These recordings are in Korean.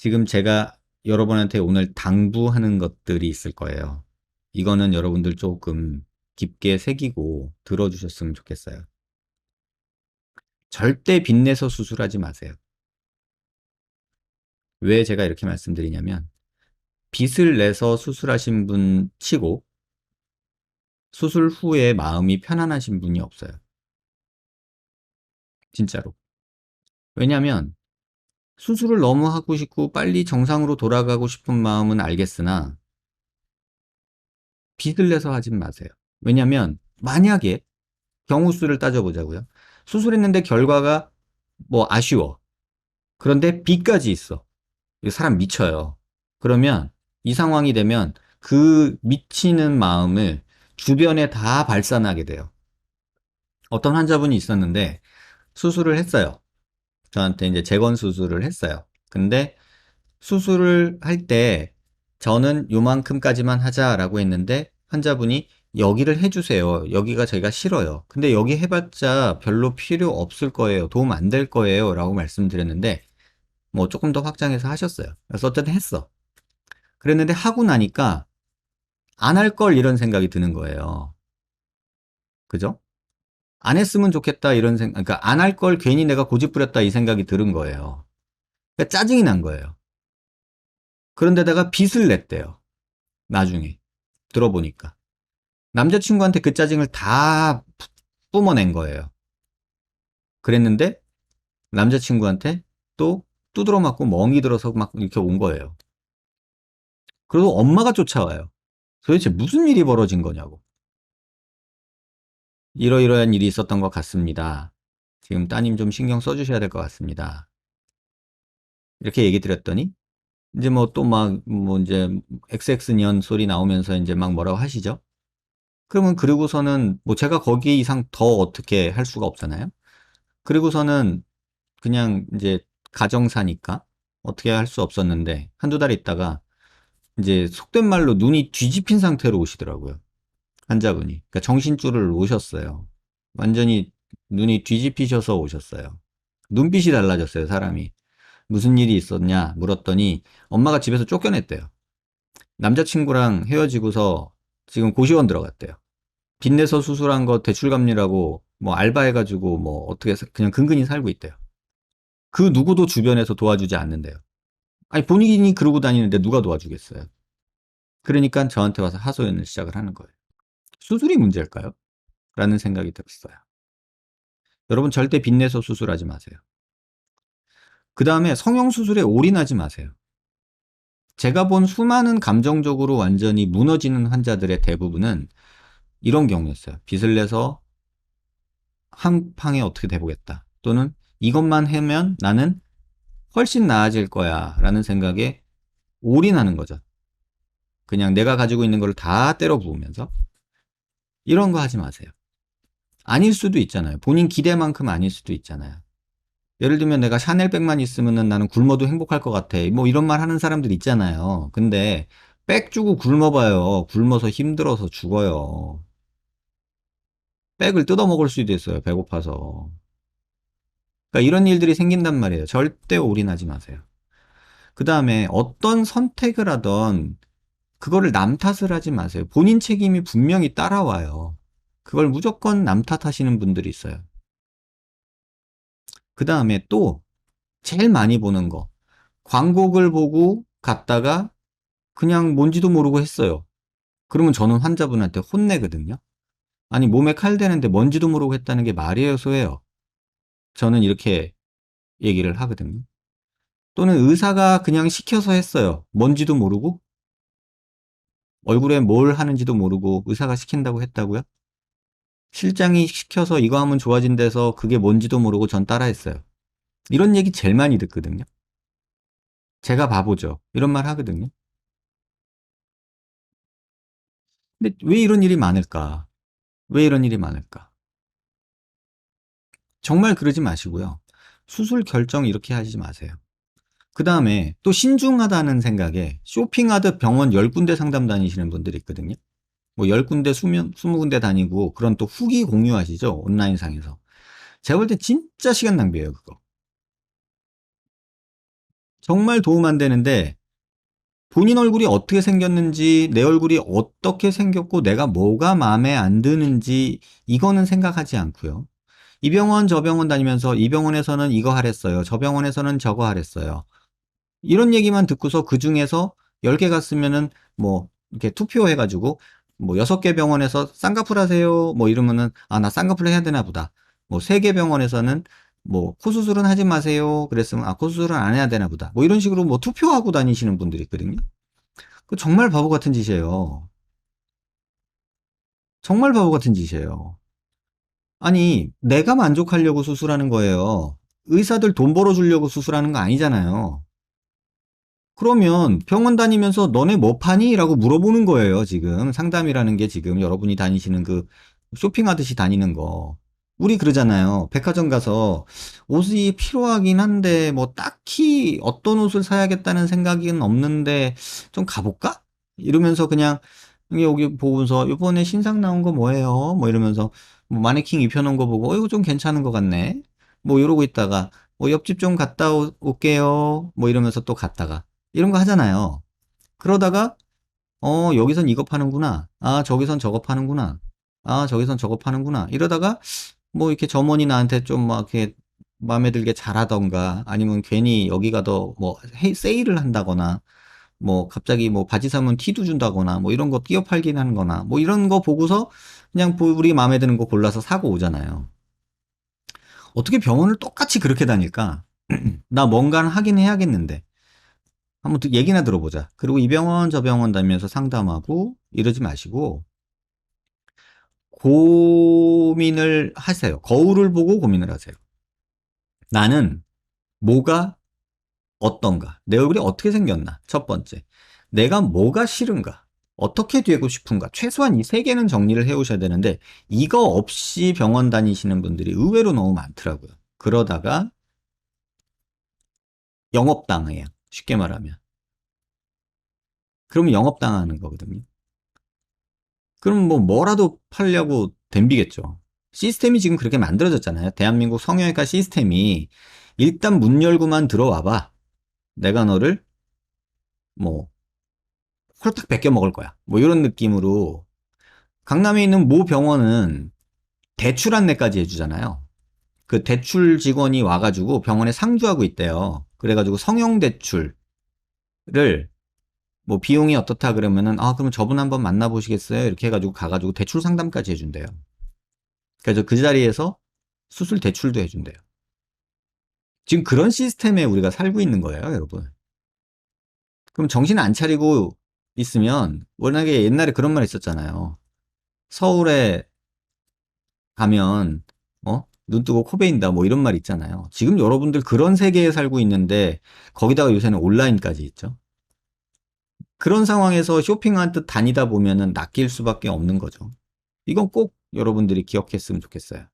지금 제가 여러분한테 오늘 당부하는 것들이 있을 거예요. 이거는 여러분들 조금 깊게 새기고 들어주셨으면 좋겠어요. 절대 빚내서 수술하지 마세요. 왜 제가 이렇게 말씀드리냐면, 빚을 내서 수술하신 분 치고 수술 후에 마음이 편안하신 분이 없어요. 진짜로. 왜냐면 수술을 너무 하고 싶고 빨리 정상으로 돌아가고 싶은 마음은 알겠으나 빚을 내서 하진 마세요. 왜냐면 만약에 경우 수를 따져보자고요. 수술했는데 결과가 뭐 아쉬워. 그런데 빚까지 있어. 이 사람 미쳐요. 그러면 이 상황이 되면 그 미치는 마음을 주변에 다 발산하게 돼요. 어떤 환자분이 있었는데 수술을 했어요. 저한테 이제 재건 수술을 했어요. 근데 수술을 할 때 저는 요만큼까지만 하자라고 했는데 환자분이 여기를 해주세요. 여기가 제가 싫어요. 근데 여기 해봤자 별로 필요 없을 거예요. 도움 안 될 거예요. 라고 말씀드렸는데 뭐 조금 더 확장해서 하셨어요. 그래서 어쨌든 했어. 그랬는데 하고 나니까 안 할 걸 이런 생각이 드는 거예요. 그죠? 안 했으면 좋겠다 이런 생각, 그러니까 안 할 걸 괜히 내가 고집부렸다 이 생각이 들은 거예요. 그러니까 짜증이 난 거예요. 그런데다가 빚을 냈대요. 나중에 들어보니까. 남자친구한테 그 짜증을 다 뿜어낸 거예요. 그랬는데 남자친구한테 또 두드러 맞고 멍이 들어서 막 이렇게 온 거예요. 그리고 엄마가 쫓아와요. 도대체 무슨 일이 벌어진 거냐고. 이러이러한 일이 있었던 것 같습니다. 지금 따님 좀 신경 써주셔야 될 것 같습니다. 이렇게 얘기 드렸더니 이제 뭐 또 막 뭐 이제 XX년 소리 나오면서 이제 막 뭐라고 하시죠? 그러면 그리고서는 뭐 제가 거기 이상 더 어떻게 할 수가 없잖아요. 그리고서는 그냥 이제 가정사니까 어떻게 할 수 없었는데 한두 달 있다가 이제 속된 말로 눈이 뒤집힌 상태로 오시더라고요. 환자분이. 그러니까 정신줄을 놓으셨어요. 완전히 눈이 뒤집히셔서 오셨어요. 눈빛이 달라졌어요, 사람이. 무슨 일이 있었냐 물었더니 엄마가 집에서 쫓겨냈대요. 남자친구랑 헤어지고서 지금 고시원 들어갔대요. 빚내서 수술한 거 대출 갚느라고 뭐 알바해가지고 뭐 어떻게 그냥 근근히 살고 있대요. 그 누구도 주변에서 도와주지 않는데요. 아니 본인이 그러고 다니는데 누가 도와주겠어요. 그러니까 저한테 와서 하소연을 시작을 하는 거예요. 수술이 문제일까요? 라는 생각이 들었어요. 여러분 절대 빚내서 수술하지 마세요. 그 다음에 성형수술에 올인하지 마세요. 제가 본 수많은 감정적으로 완전히 무너지는 환자들의 대부분은 이런 경우였어요. 빚을 내서 한 방에 어떻게 돼보겠다. 또는 이것만 하면 나는 훨씬 나아질 거야 라는 생각에 올인하는 거죠. 그냥 내가 가지고 있는 걸 다 때려 부으면서 이런 거 하지 마세요. 아닐 수도 있잖아요. 본인 기대만큼 아닐 수도 있잖아요. 예를 들면 내가 샤넬백만 있으면 나는 굶어도 행복할 것 같아. 뭐 이런 말 하는 사람들 있잖아요. 근데 백 주고 굶어봐요. 굶어서 힘들어서 죽어요. 백을 뜯어먹을 수도 있어요. 배고파서. 그러니까 이런 일들이 생긴단 말이에요. 절대 올인하지 마세요. 그 다음에 어떤 선택을 하던 그거를 남 탓을 하지 마세요. 본인 책임이 분명히 따라와요. 그걸 무조건 남 탓하시는 분들이 있어요. 그 다음에 또 제일 많이 보는 거. 광고글 보고 갔다가 그냥 뭔지도 모르고 했어요. 그러면 저는 환자분한테 혼내거든요. 아니 몸에 칼 대는데 뭔지도 모르고 했다는 게 말이에요, 소예요. 저는 이렇게 얘기를 하거든요. 또는 의사가 그냥 시켜서 했어요. 뭔지도 모르고 얼굴에 뭘 하는지도 모르고 의사가 시킨다고 했다고요? 실장이 시켜서 이거 하면 좋아진대서 그게 뭔지도 모르고 전 따라했어요. 이런 얘기 제일 많이 듣거든요. 제가 바보죠. 이런 말 하거든요. 근데 왜 이런 일이 많을까? 왜 이런 일이 많을까? 정말 그러지 마시고요. 수술 결정 이렇게 하지 마세요. 그 다음에 또 신중하다는 생각에 쇼핑하듯 병원 10군데 상담 다니시는 분들이 있거든요. 뭐 10군데, 20군데 다니고 그런 또 후기 공유하시죠. 온라인상에서. 제가 볼 때 진짜 시간 낭비예요, 그거. 정말 도움 안 되는데 본인 얼굴이 어떻게 생겼는지, 내 얼굴이 어떻게 생겼고, 내가 뭐가 마음에 안 드는지, 이거는 생각하지 않고요. 이 병원, 저 병원 다니면서 이 병원에서는 이거 하랬어요. 저 병원에서는 저거 하랬어요. 이런 얘기만 듣고서 그 중에서 10개 갔으면은 뭐, 이렇게 투표해가지고, 뭐, 6개 병원에서 쌍꺼풀 하세요. 뭐 이러면은, 아, 나 쌍꺼풀 해야 되나 보다. 뭐, 3개 병원에서는 뭐, 코 수술은 하지 마세요. 그랬으면, 아, 코 수술은 안 해야 되나 보다. 뭐 이런 식으로 뭐 투표하고 다니시는 분들이 있거든요. 그 정말 바보 같은 짓이에요. 정말 바보 같은 짓이에요. 아니, 내가 만족하려고 수술하는 거예요. 의사들 돈 벌어주려고 수술하는 거 아니잖아요. 그러면 병원 다니면서 너네 뭐 파니? 라고 물어보는 거예요, 지금. 상담이라는 게 지금 여러분이 다니시는 그 쇼핑하듯이 다니는 거. 우리 그러잖아요. 백화점 가서 옷이 필요하긴 한데 뭐 딱히 어떤 옷을 사야겠다는 생각은 없는데 좀 가볼까? 이러면서 그냥 여기 보면서 이번에 신상 나온 거 뭐예요? 뭐 이러면서 뭐 마네킹 입혀놓은 거 보고 이거 좀 괜찮은 것 같네. 뭐 이러고 있다가 옆집 좀 갔다 올게요. 뭐 이러면서 또 갔다가 이런 거 하잖아요. 그러다가 여기선 이거 파는구나. 아, 저기선 저거 파는구나. 아, 저기선 저거 파는구나. 이러다가 뭐 이렇게 점원이 나한테 좀 막 이렇게 마음에 들게 잘하던가 아니면 괜히 여기가 더 뭐 세일을 한다거나 뭐 갑자기 뭐 바지 사면 티도 준다거나 뭐 이런 거 끼어 팔긴 하는 거나 뭐 이런 거 보고서 그냥 우리 마음에 드는 거 골라서 사고 오잖아요. 어떻게 병원을 똑같이 그렇게 다닐까? 나 뭔가는 하긴 해야겠는데. 한번 얘기나 들어보자. 그리고 이 병원 저 병원 다니면서 상담하고 이러지 마시고 고민을 하세요. 거울을 보고 고민을 하세요. 나는 뭐가 어떤가? 내 얼굴이 어떻게 생겼나? 첫 번째. 내가 뭐가 싫은가? 어떻게 되고 싶은가? 최소한 이 세 개는 정리를 해 오셔야 되는데 이거 없이 병원 다니시는 분들이 의외로 너무 많더라고요. 그러다가 영업당해요. 쉽게 말하면. 그러면 영업당하는 거거든요. 그럼 뭐 뭐라도 팔려고 덤비겠죠. 시스템이 지금 그렇게 만들어졌잖아요. 대한민국 성형외과 시스템이 일단 문 열고만 들어와 봐. 내가 너를 뭐 홀딱 뺏겨 먹을 거야. 뭐 이런 느낌으로 강남에 있는 모 병원은 대출 안내까지 해주잖아요. 그 대출 직원이 와가지고 병원에 상주하고 있대요. 그래가지고 성형 대출을 뭐 비용이 어떻다 그러면은 아 그러면 저분 한번 만나보시겠어요? 이렇게 해가지고 가가지고 대출 상담까지 해준대요. 그래서 그 자리에서 수술 대출도 해준대요. 지금 그런 시스템에 우리가 살고 있는 거예요, 여러분. 그럼 정신 안 차리고 있으면 워낙에 옛날에 그런 말 있었잖아요. 서울에 가면 눈 뜨고 코 베인다 뭐 이런 말 있잖아요. 지금 여러분들 그런 세계에 살고 있는데 거기다가 요새는 온라인까지 있죠. 그런 상황에서 쇼핑한 듯 다니다 보면은 낚일 수밖에 없는 거죠. 이건 꼭 여러분들이 기억했으면 좋겠어요.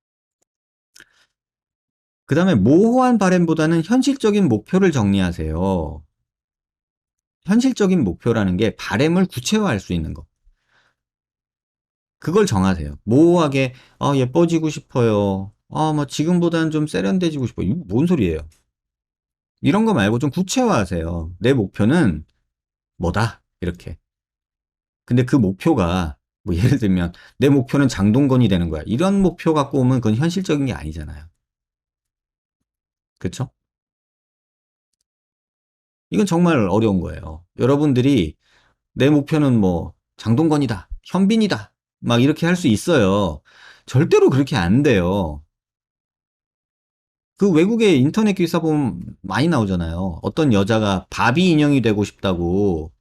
그 다음에 모호한 바램보다는 현실적인 목표를 정리하세요. 현실적인 목표라는 게 바램을 구체화할 수 있는 거. 그걸 정하세요. 모호하게 아, 예뻐지고 싶어요. 아, 뭐 지금보다는 좀 세련돼지고 싶어요. 이거 뭔 소리예요? 이런 거 말고 좀 구체화하세요. 내 목표는 뭐다? 이렇게. 근데 그 목표가 뭐 예를 들면 내 목표는 장동건이 되는 거야. 이런 목표 갖고 오면 그건 현실적인 게 아니잖아요. 그쵸? 이건 정말 어려운 거예요. 여러분들이 내 목표는 뭐 장동건이다, 현빈이다, 막 이렇게 할 수 있어요. 절대로 그렇게 안 돼요. 그 외국의 인터넷 기사 보면 많이 나오잖아요. 어떤 여자가 바비 인형이 되고 싶다고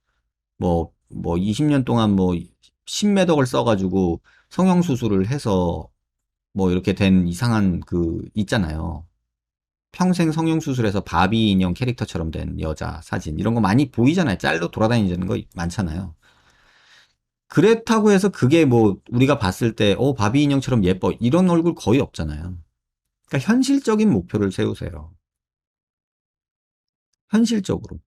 뭐 20년 동안 뭐 10매덕을 써가지고 성형수술을 해서 뭐 이렇게 된 이상한 그 있잖아요. 평생 성형수술해서 바비 인형 캐릭터처럼 된 여자 사진 이런 거 많이 보이잖아요. 짤로 돌아다니는 거 많잖아요. 그렇다고 해서 그게 뭐 우리가 봤을 때 바비 인형처럼 예뻐 이런 얼굴 거의 없잖아요. 그러니까 현실적인 목표를 세우세요. 현실적으로.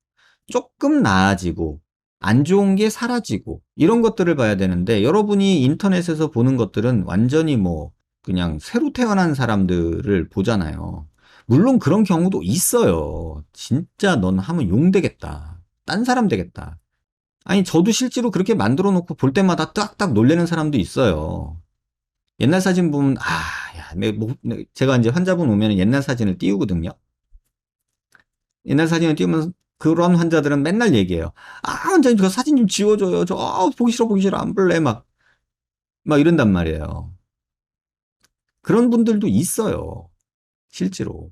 조금 나아지고 안 좋은 게 사라지고 이런 것들을 봐야 되는데 여러분이 인터넷에서 보는 것들은 완전히 뭐 그냥 새로 태어난 사람들을 보잖아요. 물론 그런 경우도 있어요. 진짜 넌 하면 용 되겠다. 딴 사람 되겠다. 아니, 저도 실제로 그렇게 만들어 놓고 볼 때마다 딱딱 놀라는 사람도 있어요. 옛날 사진 보면, 야, 제가 이제 환자분 오면 옛날 사진을 띄우거든요. 옛날 사진을 띄우면 그런 환자들은 맨날 얘기해요. 원장님, 저 사진 좀 지워줘요. 보기 싫어, 보기 싫어. 안 볼래. 막 이런단 말이에요. 그런 분들도 있어요. 실제로.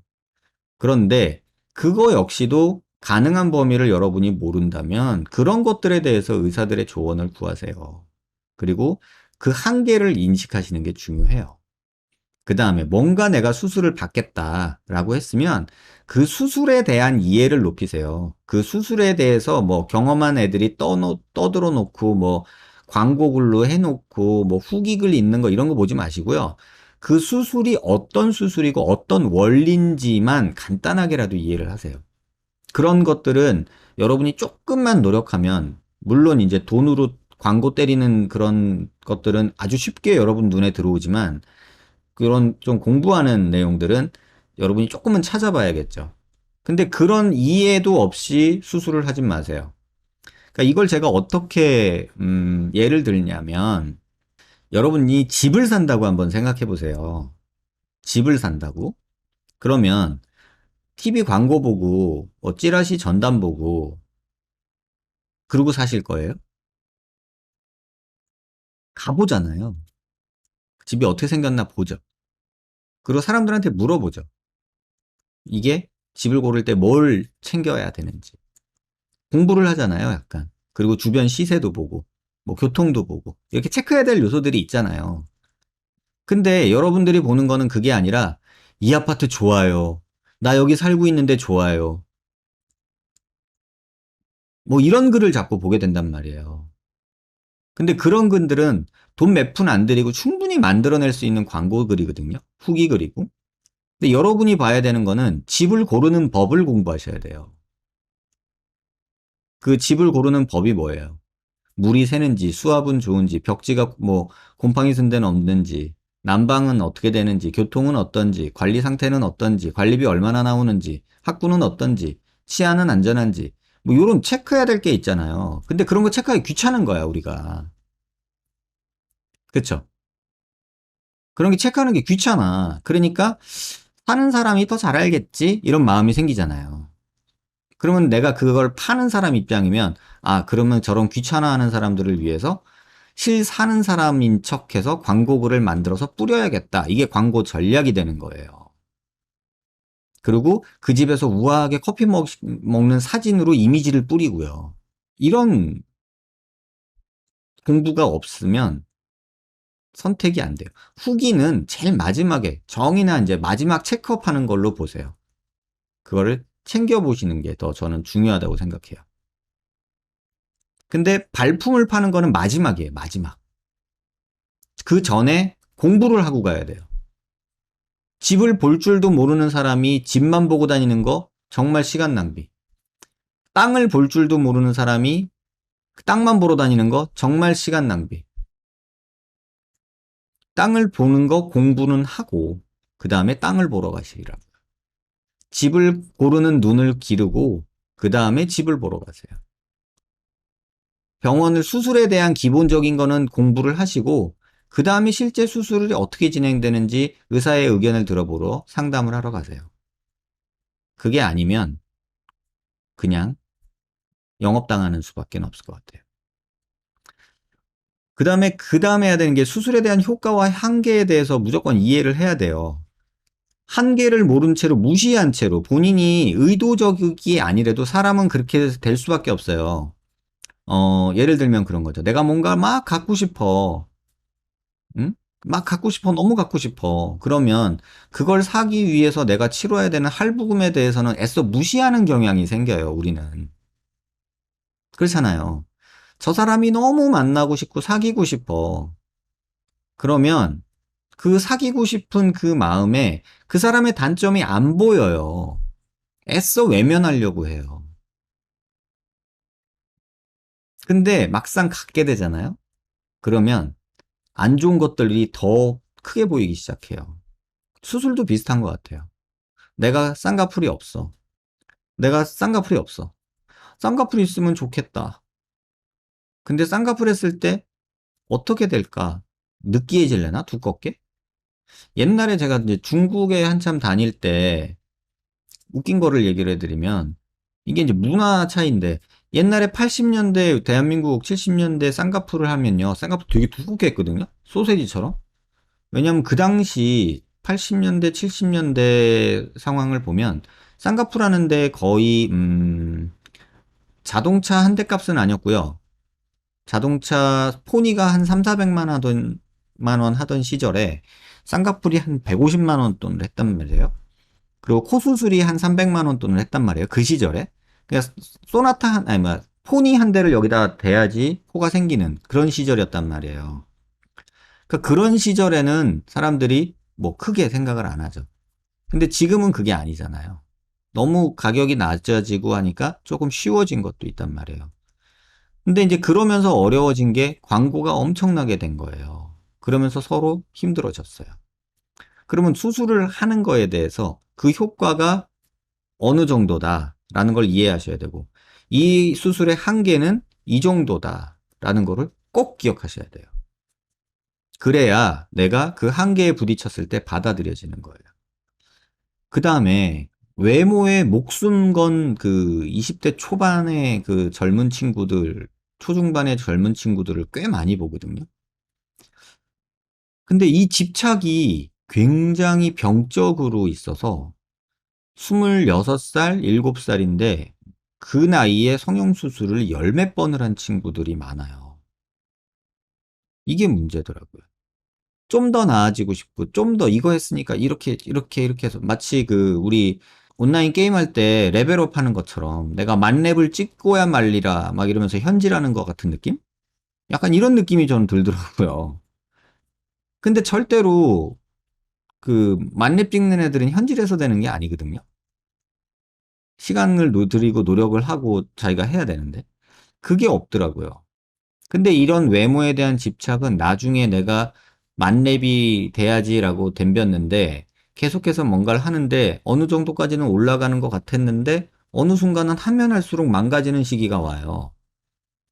그런데 그거 역시도 가능한 범위를 여러분이 모른다면 그런 것들에 대해서 의사들의 조언을 구하세요. 그리고 그 한계를 인식하시는 게 중요해요. 그 다음에 뭔가 내가 수술을 받겠다라고 했으면 그 수술에 대한 이해를 높이세요. 그 수술에 대해서 뭐 경험한 애들이 떠들어 놓고 뭐 광고글로 해놓고 뭐 후기글 있는 거 이런 거 보지 마시고요. 그 수술이 어떤 수술이고 어떤 원리인지만 간단하게라도 이해를 하세요. 그런 것들은 여러분이 조금만 노력하면 물론 이제 돈으로 광고 때리는 그런 것들은 아주 쉽게 여러분 눈에 들어오지만 그런 좀 공부하는 내용들은 여러분이 조금은 찾아봐야겠죠. 근데 그런 이해도 없이 수술을 하지 마세요. 그러니까 이걸 제가 어떻게 예를 들냐면 여러분이 집을 산다고 한번 생각해 보세요. 집을 산다고? 그러면 TV 광고 보고 찌라시 전단 보고 그러고 사실 거예요? 가보잖아요. 집이 어떻게 생겼나 보죠. 그리고 사람들한테 물어보죠. 이게 집을 고를 때 뭘 챙겨야 되는지. 공부를 하잖아요, 약간. 그리고 주변 시세도 보고, 뭐 교통도 보고, 이렇게 체크해야 될 요소들이 있잖아요. 근데 여러분들이 보는 거는 그게 아니라, 이 아파트 좋아요. 나 여기 살고 있는데 좋아요. 뭐 이런 글을 자꾸 보게 된단 말이에요. 근데 그런 글들은 돈 몇 푼 안 들이고 충분히 만들어낼 수 있는 광고 글이거든요. 후기 글이고. 근데 여러분이 봐야 되는 거는 집을 고르는 법을 공부하셔야 돼요. 그 집을 고르는 법이 뭐예요? 물이 새는지, 수압은 좋은지, 벽지가 뭐 곰팡이 쓴 데는 없는지, 난방은 어떻게 되는지, 교통은 어떤지, 관리 상태는 어떤지, 관리비 얼마나 나오는지, 학구는 어떤지, 치안은 안전한지, 뭐 요런 체크해야 될 게 있잖아요. 근데 그런 거 체크하기 귀찮은 거야, 우리가. 그쵸? 그런 게 체크하는 게 귀찮아. 그러니까 사는 사람이 더 잘 알겠지? 이런 마음이 생기잖아요. 그러면 내가 그걸 파는 사람 입장이면, 그러면 저런 귀찮아하는 사람들을 위해서 실 사는 사람인 척해서 광고글을 만들어서 뿌려야겠다. 이게 광고 전략이 되는 거예요. 그리고 그 집에서 우아하게 커피 먹는 사진으로 이미지를 뿌리고요. 이런 공부가 없으면 선택이 안 돼요. 후기는 제일 마지막에 정의나 이제 마지막 체크업 하는 걸로 보세요. 그거를 챙겨보시는 게 더 저는 중요하다고 생각해요. 근데 발품을 파는 거는 마지막이에요. 마지막. 그 전에 공부를 하고 가야 돼요. 집을 볼 줄도 모르는 사람이 집만 보고 다니는 거 정말 시간 낭비. 땅을 볼 줄도 모르는 사람이 땅만 보러 다니는 거 정말 시간 낭비. 땅을 보는 거 공부는 하고 그 다음에 땅을 보러 가시라고. 집을 고르는 눈을 기르고 그 다음에 집을 보러 가세요. 병원을 수술에 대한 기본적인 거는 공부를 하시고 그 다음에 실제 수술이 어떻게 진행되는지 의사의 의견을 들어보러 상담을 하러 가세요. 그게 아니면 그냥 영업당하는 수밖에 없을 것 같아요. 그 다음에 해야 되는 게 수술에 대한 효과와 한계에 대해서 무조건 이해를 해야 돼요. 한계를 모른 채로 무시한 채로 본인이 의도적이 아니래도 사람은 그렇게 될 수밖에 없어요. 예를 들면 그런 거죠. 내가 뭔가 막 갖고 싶어. 응? 막 갖고 싶어. 너무 갖고 싶어. 그러면 그걸 사기 위해서 내가 치러야 되는 할부금에 대해서는 애써 무시하는 경향이 생겨요, 우리는. 그렇잖아요. 저 사람이 너무 만나고 싶고 사귀고 싶어. 그러면 그 사귀고 싶은 그 마음에 그 사람의 단점이 안 보여요. 애써 외면하려고 해요. 근데 막상 갖게 되잖아요? 그러면 안 좋은 것들이 더 크게 보이기 시작해요. 수술도 비슷한 것 같아요. 내가 쌍꺼풀이 없어. 내가 쌍꺼풀이 없어. 쌍꺼풀이 있으면 좋겠다. 근데 쌍꺼풀 했을 때 어떻게 될까? 느끼해질려나? 두껍게? 옛날에 제가 이제 중국에 한참 다닐 때 웃긴 거를 얘기를 해드리면 이게 이제 문화 차이인데 옛날에 80년대 대한민국 70년대 쌍꺼풀을 하면요. 쌍꺼풀 되게 두껍게 했거든요. 소세지처럼. 왜냐면 그 당시 80년대 70년대 상황을 보면 쌍꺼풀 하는데 거의 자동차 한 대 값은 아니었고요. 자동차 포니가 한 3, 400만 원 하던 시절에 쌍꺼풀이 한 150만 원 돈을 했단 말이에요. 그리고 코 수술이 한 300만 원 돈을 했단 말이에요. 그 시절에. 그러니까 소나타 아니 뭐 포니 한 대를 여기다 대야지 코가 생기는 그런 시절이었단 말이에요. 그러니까 그런 시절에는 사람들이 뭐 크게 생각을 안 하죠. 근데 지금은 그게 아니잖아요. 너무 가격이 낮아지고 하니까 조금 쉬워진 것도 있단 말이에요. 근데 이제 그러면서 어려워진 게 광고가 엄청나게 된 거예요. 그러면서 서로 힘들어졌어요. 그러면 수술을 하는 거에 대해서 그 효과가 어느 정도다라는 걸 이해하셔야 되고, 이 수술의 한계는 이 정도다라는 거를 꼭 기억하셔야 돼요. 그래야 내가 그 한계에 부딪혔을 때 받아들여지는 거예요. 그 다음에 외모에 목숨 건 그 20대 초반의 그 젊은 친구들, 초중반의 젊은 친구들을 꽤 많이 보거든요. 근데 이 집착이 굉장히 병적으로 있어서 26살, 7살인데 그 나이에 성형수술을 열 몇 번을 한 친구들이 많아요. 이게 문제더라고요. 좀 더 나아지고 싶고, 좀 더 이거 했으니까 이렇게 해서 마치 그 우리 온라인 게임할 때 레벨업 하는 것처럼 내가 만렙을 찍고야 말리라 막 이러면서 현질하는 것 같은 느낌? 약간 이런 느낌이 저는 들더라고요. 근데 절대로 그 만렙 찍는 애들은 현질해서 되는 게 아니거든요. 시간을 들이고 노력을 하고 자기가 해야 되는데 그게 없더라고요. 근데 이런 외모에 대한 집착은 나중에 내가 만렙이 돼야지라고 덤볐는데 계속해서 뭔가를 하는데 어느 정도까지는 올라가는 것 같았는데 어느 순간은 하면 할수록 망가지는 시기가 와요.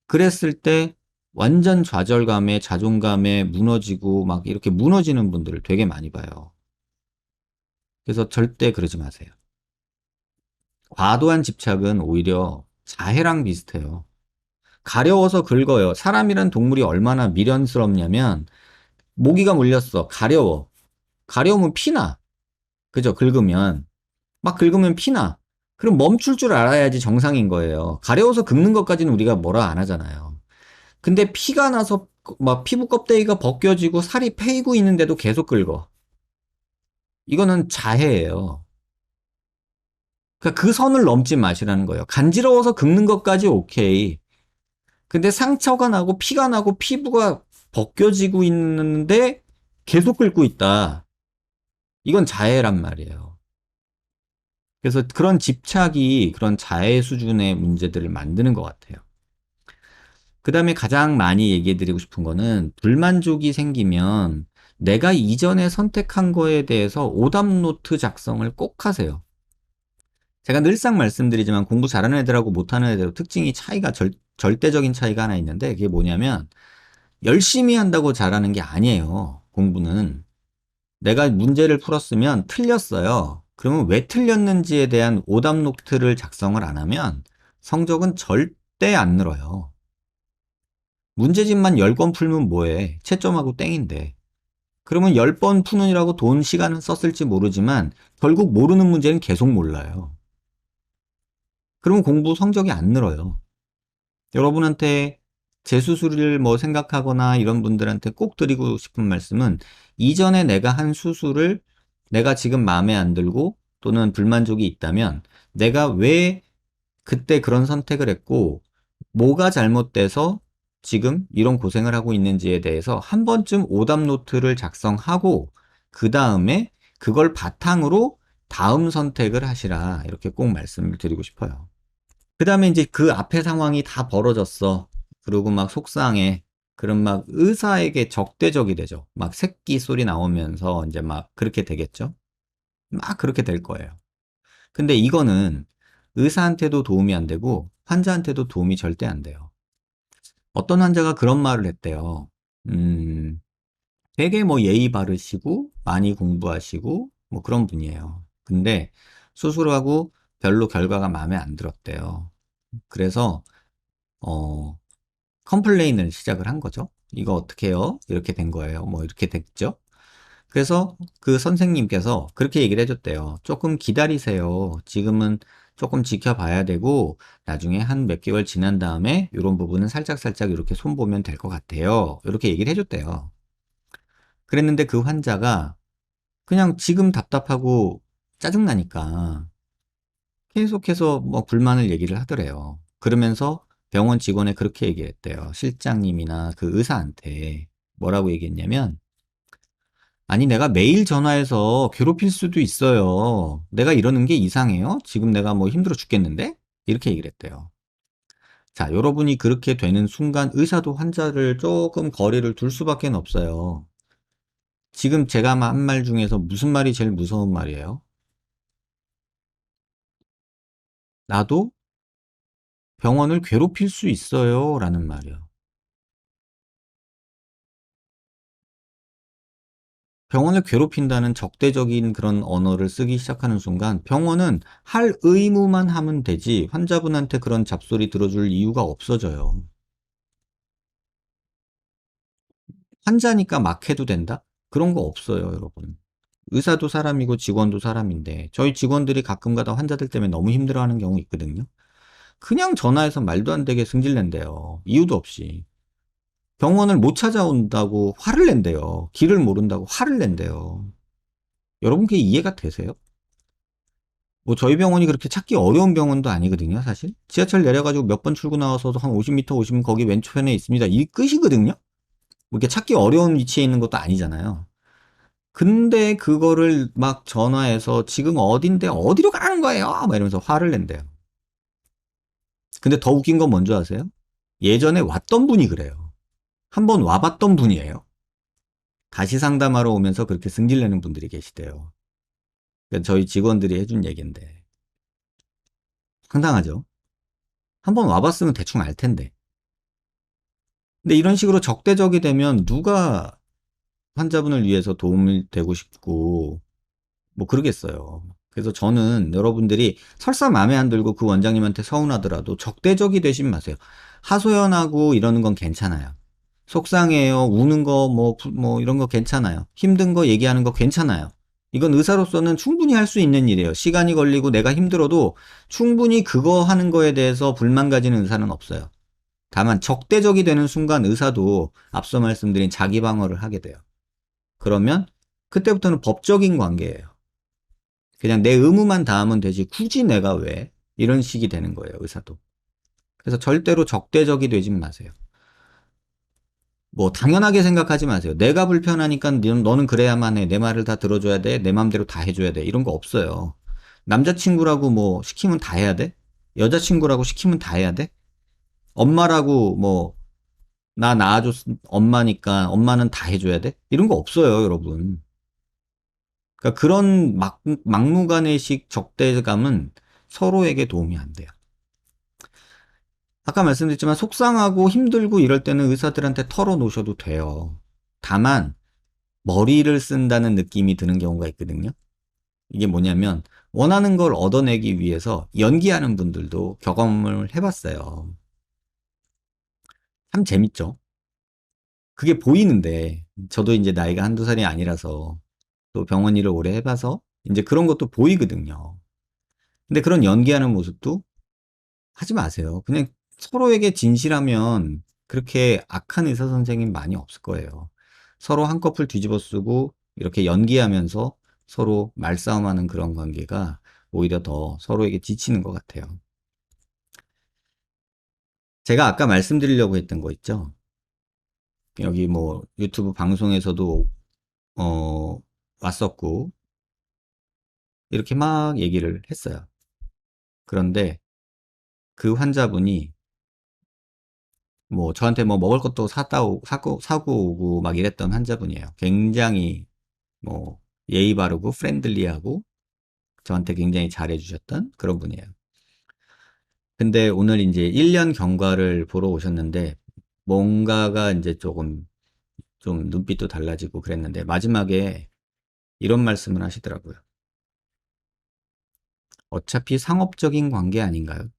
그랬을 때 완전 좌절감에 자존감에 무너지고 막 이렇게 무너지는 분들을 되게 많이 봐요. 그래서 절대 그러지 마세요. 과도한 집착은 오히려 자해랑 비슷해요. 가려워서 긁어요. 사람이란 동물이 얼마나 미련스럽냐면 모기가 물렸어. 가려워. 가려우면 피나. 그죠? 긁으면. 막 긁으면 피나. 그럼 멈출 줄 알아야지 정상인 거예요. 가려워서 긁는 것까지는 우리가 뭐라 안 하잖아요. 근데 피가 나서 막 피부 껍데기가 벗겨지고 살이 패이고 있는데도 계속 긁어. 이거는 자해예요. 그러니까 그 선을 넘지 마시라는 거예요. 간지러워서 긁는 것까지 오케이. 근데 상처가 나고 피가 나고 피부가 벗겨지고 있는데 계속 긁고 있다. 이건 자해란 말이에요. 그래서 그런 집착이 그런 자해 수준의 문제들을 만드는 것 같아요. 그 다음에 가장 많이 얘기해 드리고 싶은 거는 불만족이 생기면 내가 이전에 선택한 거에 대해서 오답노트 작성을 꼭 하세요. 제가 늘상 말씀드리지만 공부 잘하는 애들하고 못하는 애들하고 특징이 차이가 절대적인 차이가 하나 있는데 그게 뭐냐면 열심히 한다고 잘하는 게 아니에요. 공부는. 내가 문제를 풀었으면 틀렸어요. 그러면 왜 틀렸는지에 대한 오답 노트를 작성을 안 하면 성적은 절대 안 늘어요. 문제집만 10권 풀면 뭐해? 채점하고 땡인데. 그러면 10번 푸느라고 돈, 시간은 썼을지 모르지만 결국 모르는 문제는 계속 몰라요. 그러면 공부 성적이 안 늘어요. 여러분한테 재수술을 뭐 생각하거나 이런 분들한테 꼭 드리고 싶은 말씀은 이전에 내가 한 수술을 내가 지금 마음에 안 들고 또는 불만족이 있다면 내가 왜 그때 그런 선택을 했고 뭐가 잘못돼서 지금 이런 고생을 하고 있는지에 대해서 한 번쯤 오답 노트를 작성하고 그 다음에 그걸 바탕으로 다음 선택을 하시라 이렇게 꼭 말씀을 드리고 싶어요. 그 다음에 이제 그 앞에 상황이 다 벌어졌어. 그리고 막 속상해. 그럼 막 의사에게 적대적이 되죠. 막 새끼 소리 나오면서 이제 막 그렇게 되겠죠. 막 그렇게 될 거예요. 근데 이거는 의사한테도 도움이 안 되고 환자한테도 도움이 절대 안 돼요. 어떤 환자가 그런 말을 했대요. 음, 되게 뭐 예의 바르시고 많이 공부하시고 뭐 그런 분이에요. 근데 수술하고 별로 결과가 마음에 안 들었대요. 그래서 어 컴플레인을 시작을 한 거죠. 이거 어떻게 해요? 이렇게 된 거예요. 뭐 이렇게 됐죠. 그래서 그 선생님께서 그렇게 얘기를 해줬대요. 조금 기다리세요. 지금은 조금 지켜봐야 되고 나중에 한 몇 개월 지난 다음에 이런 부분은 살짝살짝 이렇게 손보면 될 것 같아요. 이렇게 얘기를 해줬대요. 그랬는데 그 환자가 그냥 지금 답답하고 짜증나니까 계속해서 뭐 불만을 얘기를 하더래요. 그러면서 병원 직원에 그렇게 얘기했대요. 실장님이나 그 의사한테 뭐라고 얘기했냐면, 아니 내가 매일 전화해서 괴롭힐 수도 있어요. 내가 이러는 게 이상해요? 지금 내가 뭐 힘들어 죽겠는데? 이렇게 얘기를 했대요. 자, 여러분이 그렇게 되는 순간 의사도 환자를 조금 거리를 둘 수밖에 없어요. 지금 제가 한 말 중에서 무슨 말이 제일 무서운 말이에요? 나도 병원을 괴롭힐 수 있어요. 라는 말이에요. 병원을 괴롭힌다는 적대적인 그런 언어를 쓰기 시작하는 순간 병원은 할 의무만 하면 되지 환자분한테 그런 잡소리 들어줄 이유가 없어져요. 환자니까 막 해도 된다? 그런 거 없어요, 여러분. 의사도 사람이고 직원도 사람인데 저희 직원들이 가끔가다 환자들 때문에 너무 힘들어하는 경우 있거든요. 그냥 전화해서 말도 안 되게 승질낸대요. 이유도 없이. 병원을 못 찾아온다고 화를 낸대요. 길을 모른다고 화를 낸대요. 여러분 그게 이해가 되세요? 뭐 저희 병원이 그렇게 찾기 어려운 병원도 아니거든요, 사실. 지하철 내려가지고 몇 번 출구 나와서도 한 50m 오시면 거기 왼쪽편에 있습니다. 이 끝이거든요? 뭐 이렇게 찾기 어려운 위치에 있는 것도 아니잖아요. 근데 그거를 막 전화해서 지금 어딘데 어디로 가는 거예요? 막 이러면서 화를 낸대요. 근데 더 웃긴 건 뭔지 아세요? 예전에 왔던 분이 그래요. 한번 와봤던 분이에요. 다시 상담하러 오면서 그렇게 승질내는 분들이 계시대요. 그러니까 저희 직원들이 해준 얘기인데. 황당하죠? 한번 와봤으면 대충 알 텐데. 근데 이런 식으로 적대적이 되면 누가 환자분을 위해서 도움이 되고 싶고 뭐 그러겠어요. 그래서 저는 여러분들이 설사 마음에 안 들고 그 원장님한테 서운하더라도 적대적이 되진 마세요. 하소연하고 이러는 건 괜찮아요. 속상해요. 우는 거, 뭐 이런 거 괜찮아요. 힘든 거 얘기하는 거 괜찮아요. 이건 의사로서는 충분히 할 수 있는 일이에요. 시간이 걸리고 내가 힘들어도 충분히 그거 하는 거에 대해서 불만 가지는 의사는 없어요. 다만 적대적이 되는 순간 의사도 앞서 말씀드린 자기 방어를 하게 돼요. 그러면 그때부터는 법적인 관계예요. 그냥 내 의무만 다하면 되지 굳이 내가 왜 이런 식이 되는 거예요, 의사도. 그래서 절대로 적대적이 되진 마세요. 뭐 당연하게 생각하지 마세요. 내가 불편하니까 너는 그래야만 해. 내 말을 다 들어줘야 돼. 내 맘대로 다 해줘야 돼. 이런 거 없어요. 남자친구라고 뭐 시키면 다 해야 돼? 여자친구라고 시키면 다 해야 돼? 엄마라고 뭐 나 낳아줬 엄마니까 엄마는 다 해줘야 돼? 이런 거 없어요, 여러분. 그러니까 그런 막무가내식 적대감은 서로에게 도움이 안 돼요. 아까 말씀드렸지만 속상하고 힘들고 이럴 때는 의사들한테 털어놓으셔도 돼요. 다만 머리를 쓴다는 느낌이 드는 경우가 있거든요. 이게 뭐냐면 원하는 걸 얻어내기 위해서 연기하는 분들도 경험을 해봤어요. 참 재밌죠. 그게 보이는데 저도 이제 나이가 한두 살이 아니라서 또 병원 일을 오래 해봐서 이제 그런 것도 보이거든요. 근데 그런 연기하는 모습도 하지 마세요. 그냥 서로에게 진실하면 그렇게 악한 의사 선생님 많이 없을 거예요. 서로 한꺼풀 뒤집어 쓰고 이렇게 연기하면서 서로 말싸움하는 그런 관계가 오히려 더 서로에게 지치는 것 같아요. 제가 아까 말씀드리려고 했던 거 있죠. 여기 뭐 유튜브 방송에서도 왔었고 이렇게 막 얘기를 했어요. 그런데 그 환자분이 뭐 저한테 뭐 먹을 것도 사고 오고 막 이랬던 환자분이에요. 굉장히 뭐 예의 바르고 프렌들리하고 저한테 굉장히 잘해주셨던 그런 분이에요. 근데 오늘 이제 1년 경과를 보러 오셨는데 뭔가가 이제 조금 좀 눈빛도 달라지고 그랬는데 마지막에 이런 말씀을 하시더라고요. 어차피 상업적인 관계 아닌가요?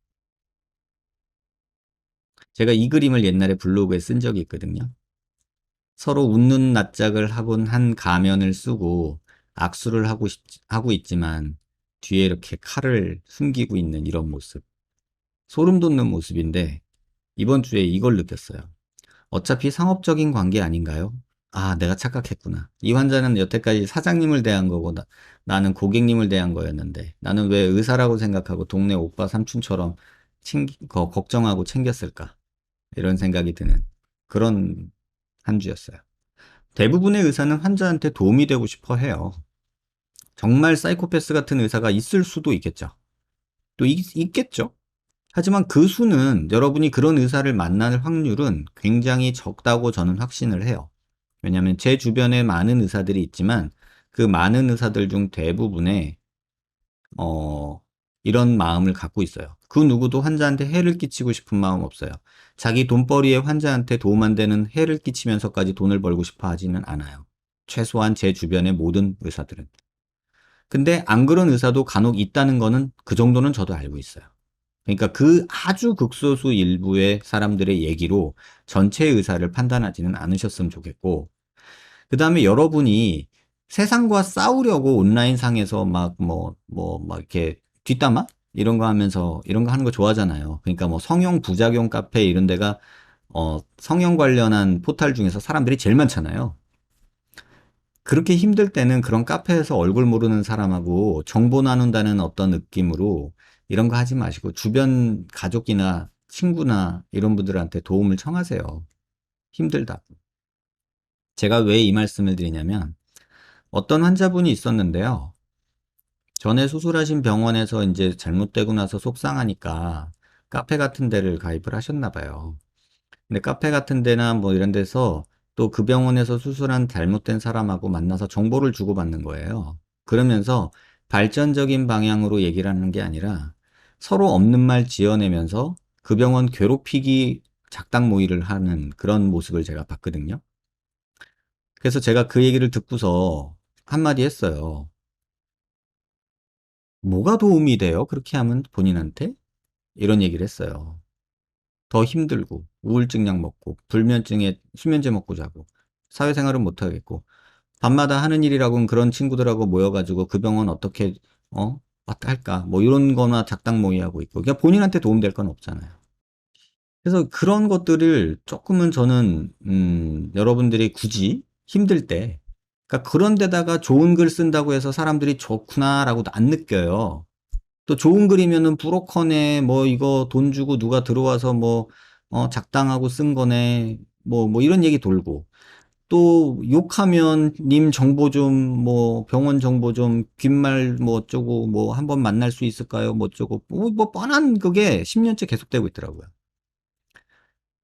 제가 이 그림을 옛날에 블로그에 쓴 적이 있거든요. 서로 웃는 낯짝을 하곤 한 가면을 쓰고 악수를 하고 있지만 뒤에 이렇게 칼을 숨기고 있는 이런 모습. 소름 돋는 모습인데 이번 주에 이걸 느꼈어요. 어차피 상업적인 관계 아닌가요? 아, 내가 착각했구나. 이 환자는 여태까지 사장님을 대한 거고 나는 고객님을 대한 거였는데 나는 왜 의사라고 생각하고 동네 오빠 삼촌처럼 걱정하고 챙겼을까? 이런 생각이 드는 그런 한 주였어요. 대부분의 의사는 환자한테 도움이 되고 싶어 해요. 정말 사이코패스 같은 의사가 있을 수도 있겠죠. 또 있겠죠. 하지만 그 수는 여러분이 그런 의사를 만날 확률은 굉장히 적다고 저는 확신을 해요. 왜냐하면 제 주변에 많은 의사들이 있지만 그 많은 의사들 중 대부분의 이런 마음을 갖고 있어요. 그 누구도 환자한테 해를 끼치고 싶은 마음 없어요. 자기 돈벌이에 환자한테 도움 안 되는 해를 끼치면서까지 돈을 벌고 싶어 하지는 않아요. 최소한 제 주변의 모든 의사들은. 근데 안 그런 의사도 간혹 있다는 거는 그 정도는 저도 알고 있어요. 그러니까 그 아주 극소수 일부의 사람들의 얘기로 전체 의사를 판단하지는 않으셨으면 좋겠고, 그 다음에 여러분이 세상과 싸우려고 온라인 상에서 막 이렇게 뒷담화? 이런 거 하면서, 이런 거 하는 거 좋아하잖아요. 그러니까 뭐 성형 부작용 카페 이런 데가, 성형 관련한 포탈 중에서 사람들이 제일 많잖아요. 그렇게 힘들 때는 그런 카페에서 얼굴 모르는 사람하고 정보 나눈다는 어떤 느낌으로 이런 거 하지 마시고 주변 가족이나 친구나 이런 분들한테 도움을 청하세요. 힘들다고. 제가 왜 이 말씀을 드리냐면 어떤 환자분이 있었는데요. 전에 수술하신 병원에서 이제 잘못되고 나서 속상하니까 카페 같은 데를 가입을 하셨나 봐요. 근데 카페 같은 데나 뭐 이런 데서 또 그 병원에서 수술한 잘못된 사람하고 만나서 정보를 주고받는 거예요. 그러면서 발전적인 방향으로 얘기를 하는 게 아니라 서로 없는 말 지어내면서 그 병원 괴롭히기 작당 모의를 하는 그런 모습을 제가 봤거든요. 그래서 제가 그 얘기를 듣고서 한마디 했어요. 뭐가 도움이 돼요? 그렇게 하면 본인한테? 이런 얘기를 했어요. 더 힘들고 우울증 약 먹고 불면증에 수면제 먹고 자고 사회생활은 못하겠고 밤마다 하는 일이라고는 그런 친구들하고 모여가지고 그 병원 어떻게 할까 뭐 이런 거나 작당 모의하고 있고 그러니까 본인한테 도움될 건 없잖아요. 그래서 그런 것들을 조금은 저는 여러분들이 굳이 힘들 때 그러니까 그런 데다가 좋은 글 쓴다고 해서 사람들이 좋구나라고도 안 느껴요. 또 좋은 글이면은 브로커네, 뭐 이거 돈 주고 누가 들어와서 뭐, 작당하고 쓴 거네, 뭐 이런 얘기 돌고. 또 욕하면 님 정보 좀, 뭐 병원 정보 좀, 귓말 뭐 어쩌고, 뭐 한번 만날 수 있을까요? 뭐 어쩌고. 뭐 뻔한 그게 10년째 계속되고 있더라고요.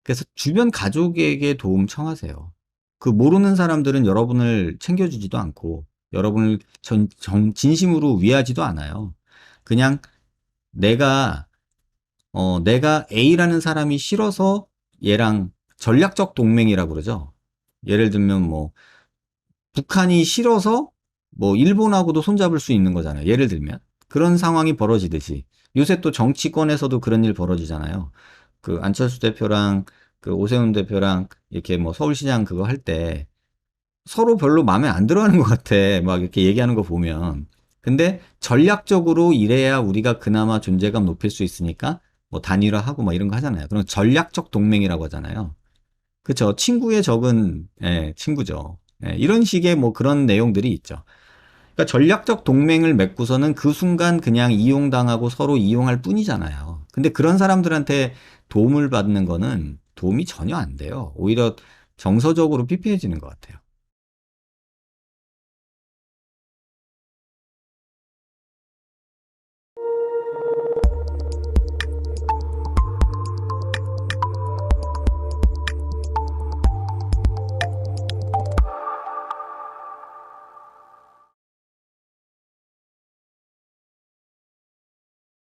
그래서 주변 가족에게 도움 청하세요. 그 모르는 사람들은 여러분을 챙겨주지도 않고, 여러분을 진심으로 위하지도 않아요. 그냥 내가 내가 A라는 사람이 싫어서 얘랑 전략적 동맹이라고 그러죠. 예를 들면 뭐 북한이 싫어서 뭐 일본하고도 손잡을 수 있는 거잖아요. 예를 들면 그런 상황이 벌어지듯이 요새 또 정치권에서도 그런 일 벌어지잖아요. 그 안철수 대표랑 그 오세훈 대표랑 이렇게 뭐 서울시장 그거 할 때 서로 별로 마음에 안 들어하는 것 같아. 막 이렇게 얘기하는 거 보면. 근데 전략적으로 이래야 우리가 그나마 존재감 높일 수 있으니까 뭐 단일화하고 막 이런 거 하잖아요. 그럼 전략적 동맹이라고 하잖아요. 그쵸. 친구의 적은, 예, 친구죠. 예, 이런 식의 뭐 그런 내용들이 있죠. 그러니까 전략적 동맹을 맺고서는 그 순간 그냥 이용당하고 서로 이용할 뿐이잖아요. 근데 그런 사람들한테 도움을 받는 거는 도움이 전혀 안 돼요. 오히려 정서적으로 피폐해지는 것 같아요.